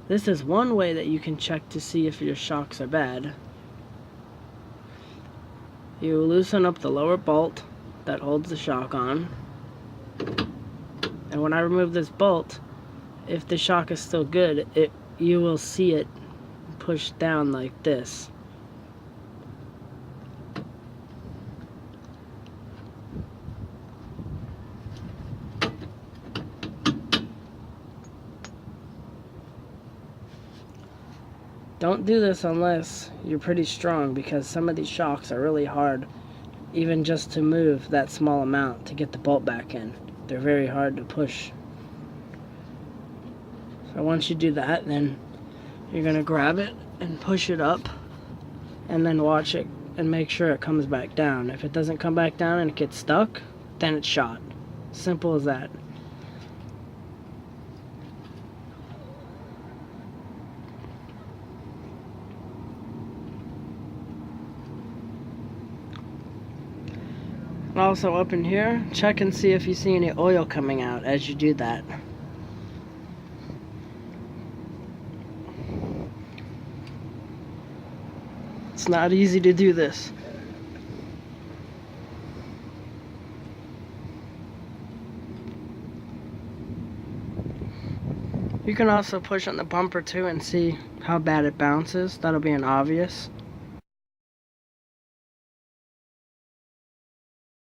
This is one way that you can check to see if your shocks are bad. You loosen up the lower bolt that holds the shock on. And when I remove this bolt, if the shock is still good, you will see it push down like this. Don't do this unless you're pretty strong, because some of these shocks are really hard, even just to move that small amount to get the bolt back in. They're very hard to push. So once you do that, then you're going to grab it and push it up, and then watch it and make sure it comes back down. If it doesn't come back down and it gets stuck, then it's shot. Simple as that. Also up in here, check and see if you see any oil coming out as you do that. It's not easy to do this. You can also push on the bumper too and see how bad it bounces. That'll be an obvious.